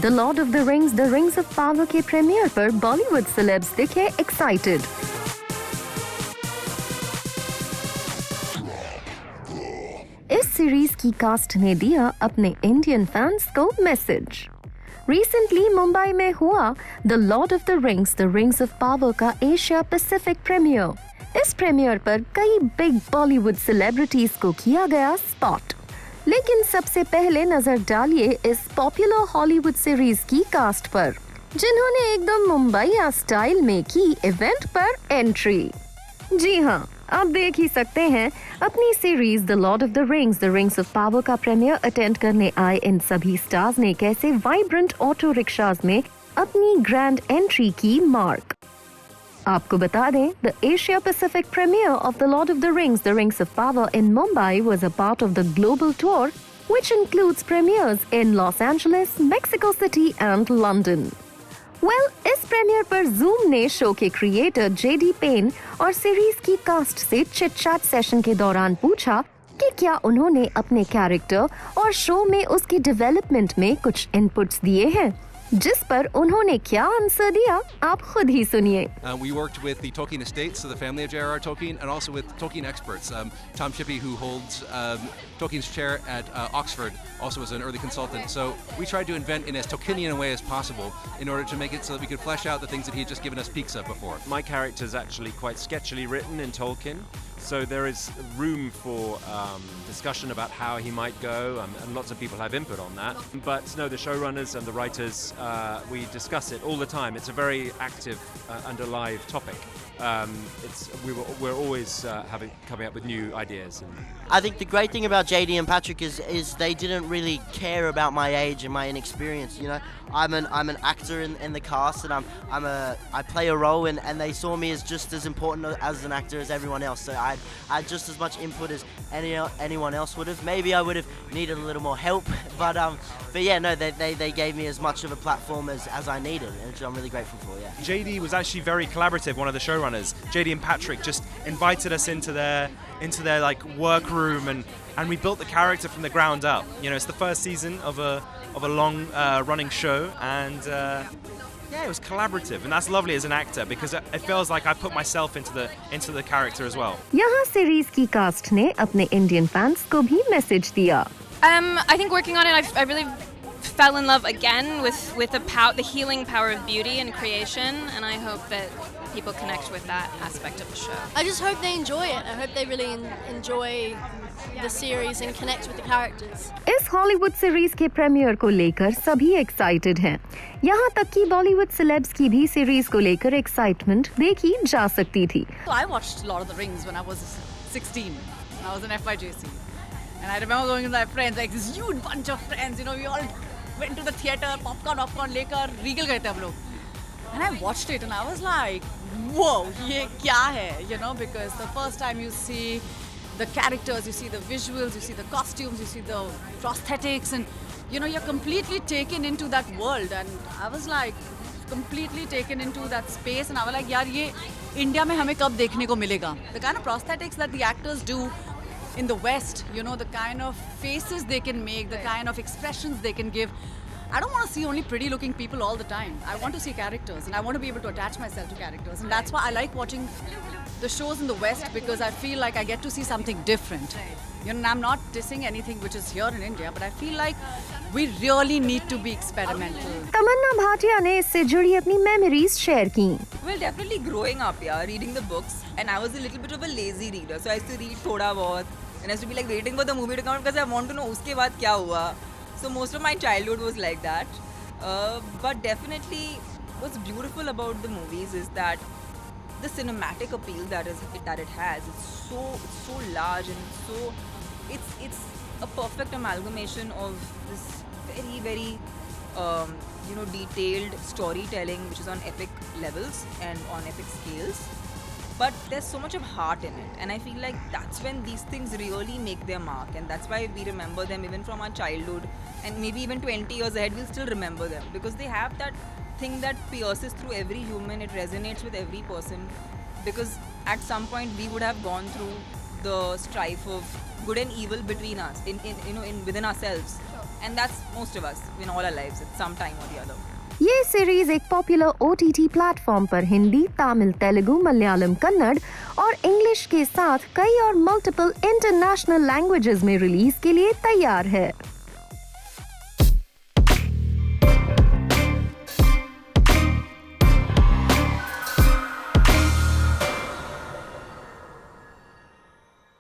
The Lord of the Rings of Power के premiere पर Bollywood celebs दिखे एक्साइटेड। इस सीरीज की कास्ट ने दिया अपने इंडियन फैंस को मैसेज। रिसेंटली मुंबई में हुआ the Lord of the rings of power का एशिया पैसिफिक प्रीमियर। इस प्रीमियर पर कई बिग बॉलीवुड सेलिब्रिटीज को किया गया स्पॉट। लेकिन सबसे पहले नजर डालिए इस पॉपुलर हॉलीवुड सीरीज की कास्ट पर, जिन्होंने एकदम मुंबईया स्टाइल में की इवेंट पर एंट्री। जी हाँ, आप देख ही सकते हैं अपनी series the Lord of the rings of power का प्रीमियर अटेंड करने आए इन सभी स्टार्स ने कैसे वाइब्रेंट ऑटो रिक्शाज में अपनी ग्रैंड एंट्री की मार्क। आपको बता दें, the Asia Pacific premiere of The Lord of the Rings of Power in Mumbai was a part of the global tour, which includes premieres in Los Angeles, Mexico City and London. Well, इस premiere पर Zoom ने show के creator JD Payne और series की cast से chit-chat session के दौरान पूछा कि क्या उन्होंने अपने कैरेक्टर और शो में उसकी डेवलपमेंट में कुछ इनपुट्स दिए हैं, जिस पर उन्होंने क्या आंसर दिया आप खुद ही सुनिए। We worked with the Tolkien estates, so the family of J.R.R. Tolkien, and also with Tolkien experts. Tom Shippey, who holds Tolkien's chair at Oxford, also was an early consultant. So we tried to invent in as Tolkienian a way as possible in order to make it so that we could flesh out the things that he had just given us peeks of before. My character is actually quite sketchily written in Tolkien, so there is room for discussion about how he might go, and lots of people have input on that. But no, the showrunners and the writers, we discuss it all the time. It's a very active and alive topic. We're always coming up with new ideas. I think the great thing about JD and Patrick is they didn't really care about my age and my inexperience. You know, I'm an actor in the cast, and I play a role, and they saw me as just as important as an actor as everyone else. So I had just as much input as anyone else would have. Maybe I would have needed a little more help, but yeah, no, they gave me as much of a platform as I needed, which I'm really grateful for. Yeah. JD was actually very collaborative. One of the showrunners, JD and Patrick, just invited us into their like workroom, and we built the character from the ground up. You know, it's the first season of a long running show, and yeah, it was collaborative, and that's lovely as an actor because it feels like I put myself into the character as well. यहाँ series की cast ने अपने Indian fans को भी message दिया। I think working on it, I really fell in love again with the healing power of beauty and creation, and I hope that people connect with that aspect of the show. I just hope they enjoy it. I hope they really enjoy the series and connect with the characters. इस Hollywood series के premiere को लेकर सभी excited हैं। यहाँ तक कि Bollywood celebs की भी सीरीज को लेकर एक्साइटमेंट देखी जा सकती थी। I watched Lord of the Rings when I was 16. I was in FYJC, and I remember going with my friends, like this huge bunch of friends. You know, we all went to the theater, popcorn लेकर Regal गए थे हम लोग. And I watched it, and I was like, whoa, ये क्या है? You know, because the first time you see the characters, you see the visuals, you see the costumes, you see the prosthetics, and you know, you're completely taken into that world. And I was like completely taken into that space, and I was like, यार ये India में हमें कब देखने को मिलेगा? The kind of prosthetics that the actors do in the West, you know, the kind of faces they can make, the kind of expressions they can give. I don't want to see only pretty looking people all the time. I want to see characters, and I want to be able to attach myself to characters, and that's why I like watching the shows in the West, because I feel like I get to see something different. You know, and I'm not dissing anything which is here in India, but I feel like we really need to be experimental. तमन्ना भाटिया ने इससे जुड़ी अपनी memories share की। Well, definitely growing up, yeah, reading the books, and I was a little bit of a lazy reader, so I used to read thoda bahut, and I used to be like waiting for the movie to come out because I want to know uske baad kya hua. So most of my childhood was like that. But definitely what's beautiful about the movies is that the cinematic appeal that it has, it's so large, and it's a perfect amalgamation of this very, very detailed storytelling, which is on epic levels and on epic scales. But there's so much of heart in it, and I feel like that's when these things really make their mark, and that's why we remember them even from our childhood, and maybe even 20 years ahead we'll still remember them, because they have that thing that pierces through every human. It resonates with every person, because at some point we would have gone through the strife of good and evil between us, within ourselves. and that's most of us in all our lives at some time or the other. ये series एक popular OTT platform पर हिंदी, तमिल, तेलुगु, मलयालम, कन्नड़ और English के साथ कई और multiple international languages में release के लिए तैयार है।